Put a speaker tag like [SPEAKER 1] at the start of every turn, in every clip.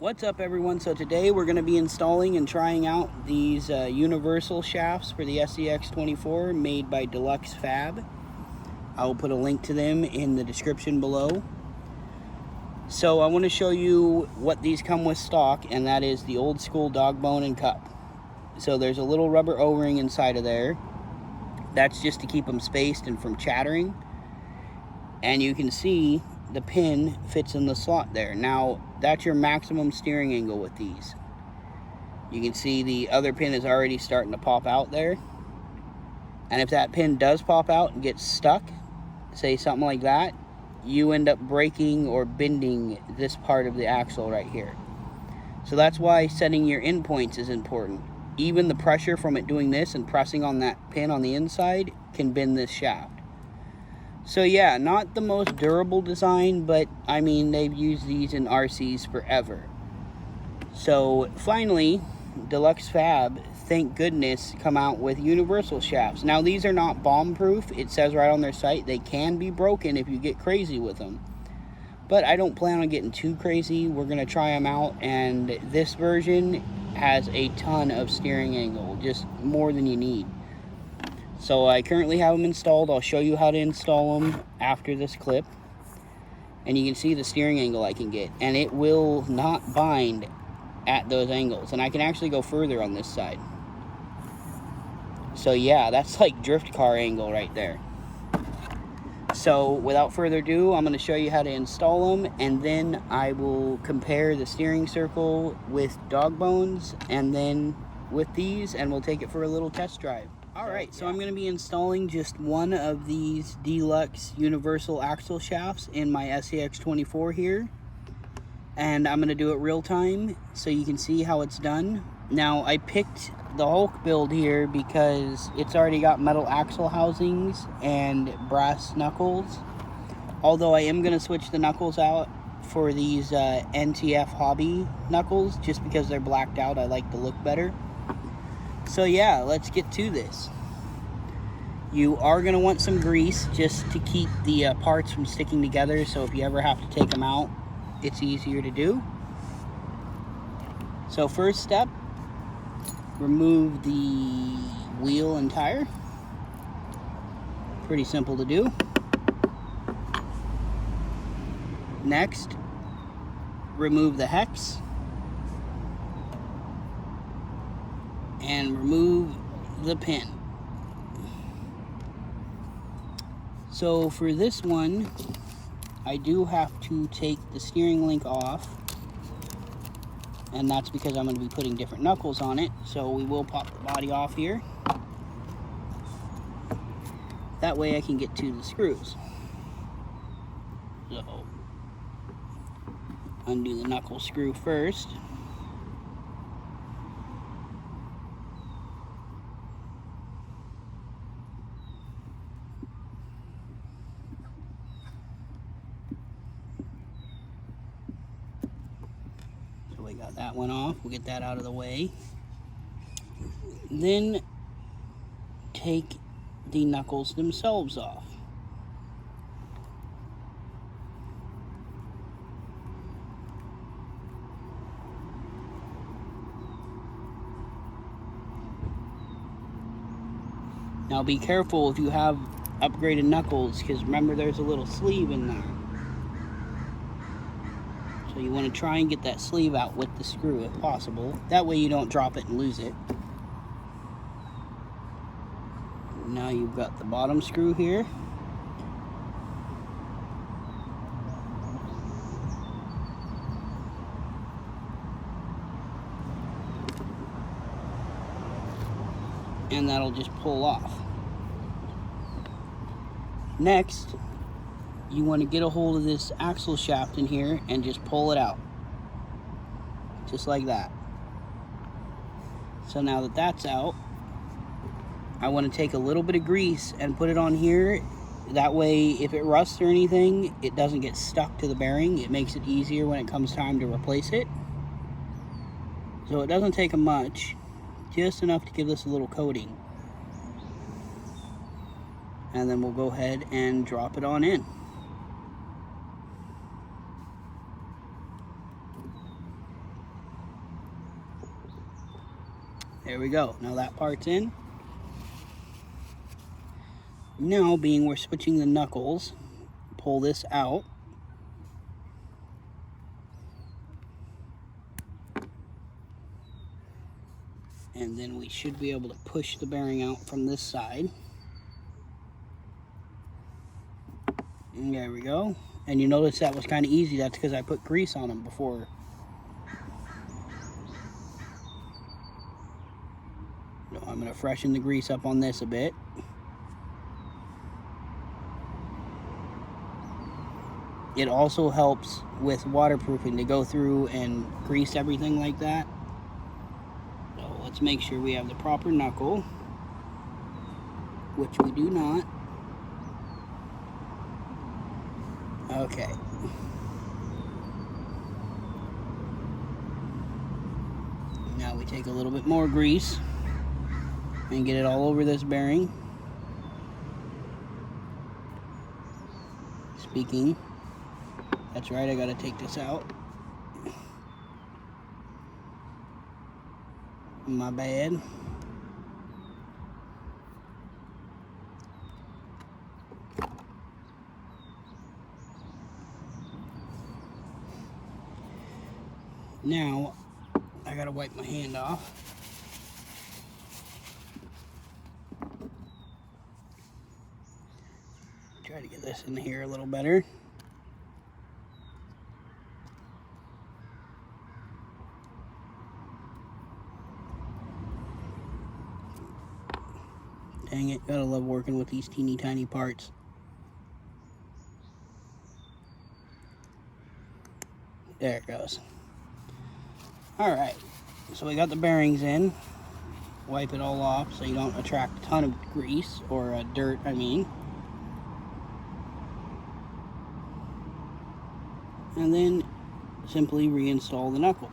[SPEAKER 1] What's up, everyone? So today we're going to be installing and trying out these universal shafts for the Scx24 made by DLUX Fab. I will put a link to them in the description below. So I want to show you what these come with stock, and that is the old school dog bone and cup. So there's a little rubber O-ring inside of there. That's just to keep them spaced and from chattering. And you can see the pin fits in the slot there. Now, that's your maximum steering angle with these. You can see the other pin is already starting to pop out there. And if that pin does pop out and gets stuck, say something like that, you end up breaking or bending this part of the axle right here. So that's why setting your endpoints is important. Even the pressure from it doing this and pressing on that pin on the inside can bend this shaft. So yeah, not the most durable design, but I mean, they've used these in RCs forever. So finally, DLUX Fab, thank goodness, come out with universal shafts. Now these are not bomb-proof. It says right on their site they can be broken if you get crazy with them. But I don't plan on getting too crazy. We're gonna try them out, and this version has a ton of steering angle, just more than you need. So I currently have them installed. I'll show you how to install them after this clip. And you can see the steering angle I can get. And it will not bind at those angles. And I can actually go further on this side. So yeah, that's like drift car angle right there. So without further ado, I'm going to show you how to install them. And then I will compare the steering circle with dog bones. And then with these. And we'll take it for a little test drive. Alright, so I'm going to be installing just one of these DLUX universal axle shafts in my Scx24 here. And I'm going to do it real time so you can see how it's done. Now, I picked the Hulk build here because it's already got metal axle housings and brass knuckles. Although I am going to switch the knuckles out for these NTF Hobby knuckles just because they're blacked out. I like the look better. So yeah, let's get to this. You are going to want some grease just to keep the parts from sticking together, so if you ever have to take them out, it's easier to do. So first step, remove the wheel and tire. Pretty simple to do. Next, remove the hex. And remove the pin. So for this one, I do have to take the steering link off, and that's because I'm going to be putting different knuckles on it. So we will pop the body off here. That way I can get to the screws. So undo the knuckle screw first. We got that one off. We'll get that out of the way. Then take the knuckles themselves off. Now be careful if you have upgraded knuckles, because remember there's a little sleeve in there. So you want to try and get that sleeve out with the screw if possible. That way you don't drop it and lose it. Now you've got the bottom screw here. And that'll just pull off. Next, you want to get a hold of this axle shaft in here and just pull it out. Just like that. So now that that's out, I want to take a little bit of grease and put it on here. That way, if it rusts or anything, it doesn't get stuck to the bearing. It makes it easier when it comes time to replace it. So it doesn't take much, just enough to give this a little coating. And then we'll go ahead and drop it on in. There we go. Now that part's in. Now, being we're switching the knuckles, pull this out. And then we should be able to push the bearing out from this side. And there we go. And you notice that was kind of easy. That's because I put grease on them before. So I'm going to freshen the grease up on this a bit. It also helps with waterproofing to go through and grease everything like that. So let's make sure we have the proper knuckle, which we do not. Okay. Now we take a little bit more grease and get it all over this bearing. Speaking, that's right, I gotta take this out. My bad. Now, I gotta wipe my hand off. Try to get this in here a little better. Dang it, gotta love working with these teeny tiny parts. There it goes. Alright, so we got the bearings in. Wipe it all off so you don't attract a ton of grease, or dirt, I mean. And then simply reinstall the knuckle.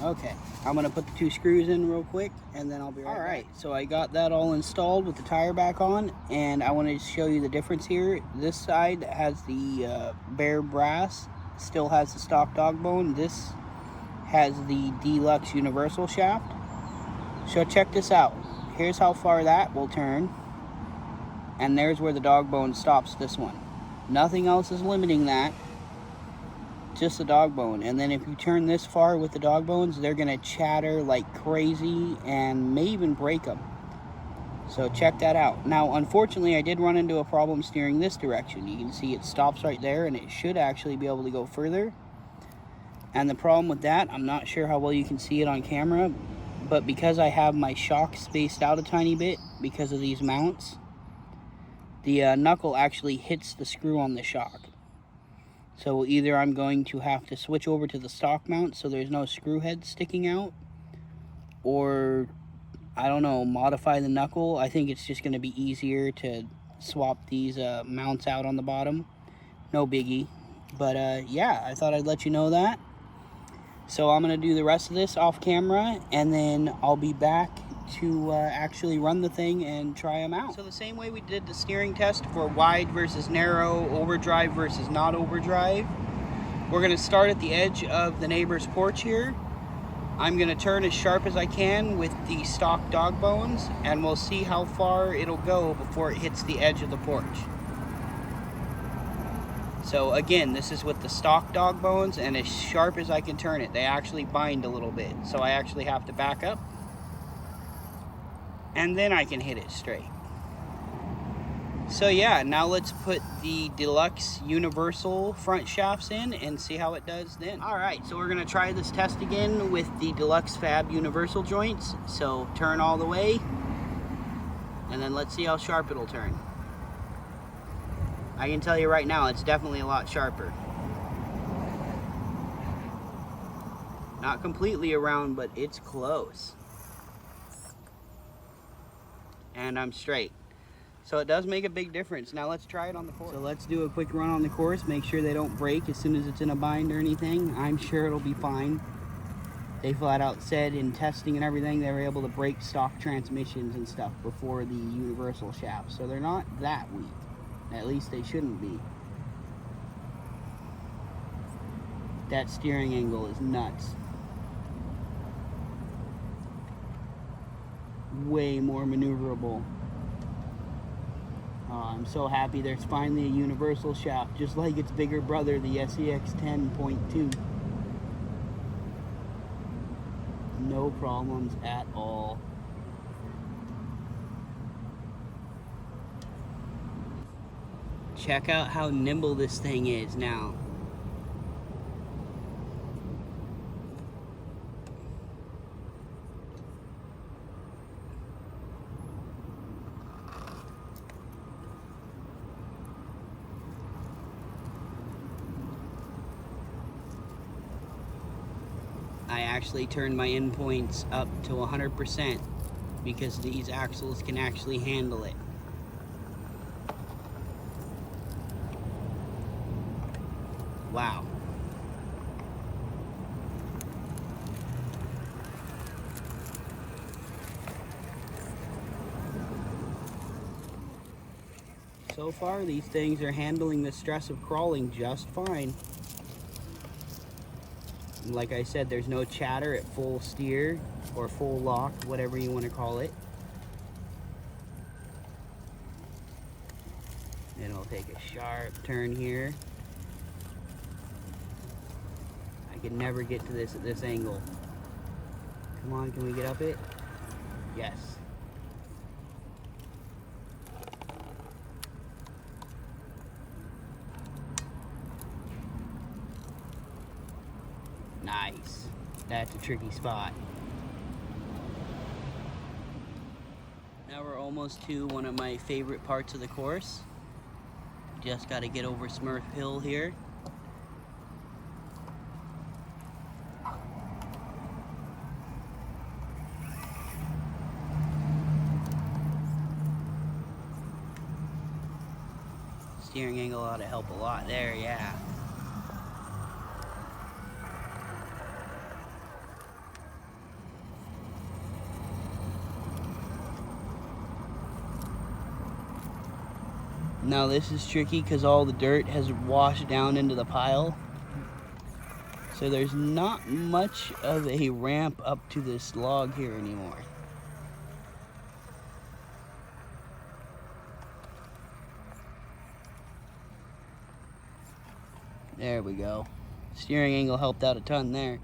[SPEAKER 1] Okay, I'm gonna put the 2 screws in real quick and then I'll be right back. Alright, so I got that all installed with the tire back on, and I wanted to show you the difference here. This side has the bare brass, still has the stock dog bone. This has the DLUX universal shaft. So check this out. Here's how far that will turn, and there's where the dog bone stops this one. Nothing else is limiting that. Just the dog bone. And then if you turn this far with the dog bones, they're gonna chatter like crazy and may even break them. So check that out. Now, unfortunately, I did run into a problem steering this direction. You can see it stops right there, and it should actually be able to go further. And the problem with that, I'm not sure how well you can see it on camera, but because I have my shock spaced out a tiny bit because of these mounts, the knuckle actually hits the screw on the shock. So either I'm going to have to switch over to the stock mount so there's no screw head sticking out, or, I don't know, modify the knuckle. I think it's just going to be easier to swap these mounts out on the bottom. No biggie. But yeah, I thought I'd let you know that. So I'm going to do the rest of this off camera, and then I'll be back to actually run the thing and try them out. So the same way we did the steering test for wide versus narrow, overdrive versus not overdrive, we're going to start at the edge of the neighbor's porch here. I'm going to turn as sharp as I can with the stock dog bones, and we'll see how far it'll go before it hits the edge of the porch. So again, this is with the stock dog bones, and as sharp as I can turn it. They actually bind a little bit, so I actually have to back up, and then I can hit it straight. So yeah, now let's put the DLUX universal front shafts in and see how it does then. Alright, so we're going to try this test again with the DLUX Fab universal joints. So turn all the way, and then let's see how sharp it'll turn. I can tell you right now, it's definitely a lot sharper. Not completely around, but it's close. And I'm straight. So it does make a big difference. Now let's try it on the course. So let's do a quick run on the course, make sure they don't break as soon as it's in a bind or anything. I'm sure it'll be fine. They flat out said in testing and everything, they were able to break stock transmissions and stuff before the universal shaft. So they're not that weak. At least they shouldn't be. That steering angle is nuts. Way more maneuverable. I'm so happy there's finally a universal shaft, just like its bigger brother, the Scx10.2. No problems at all. Check out how nimble this thing is now. I actually turned my endpoints up to 100% because these axles can actually handle it. Wow. So far, these things are handling the stress of crawling just fine. Like I said, there's no chatter at full steer or full lock, whatever you want to call it. Then I'll take a sharp turn here. I can never get to this at this angle. Come on, can we get up it? Yes. Nice. That's a tricky spot. Now we're almost to one of my favorite parts of the course. Just got to get over Smurf Hill here. Steering angle ought to help a lot there, yeah. Now this is tricky because all the dirt has washed down into the pile. So there's not much of a ramp up to this log here anymore. There we go. Steering angle helped out a ton there.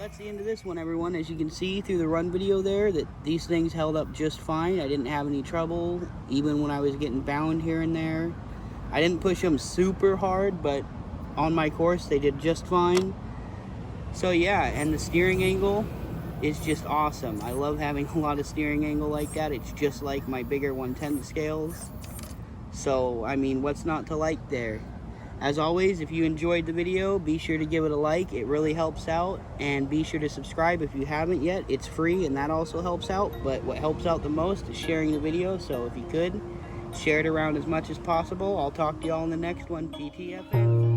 [SPEAKER 1] that's the end of this one, everyone. As you can see through the run video there, that these things held up just fine. I didn't have any trouble, even when I was getting bound here and there. I didn't push them super hard, but on my course they did just fine. So yeah, and the steering angle is just awesome. I love having a lot of steering angle like that. It's just like my bigger 1/10 scales. So, I mean, what's not to like there? As always, if you enjoyed the video, be sure to give it a like. It really helps out. And be sure to subscribe if you haven't yet. It's free and that also helps out. But what helps out the most is sharing the video. So if you could, share it around as much as possible. I'll talk to y'all in the next one. TTFN.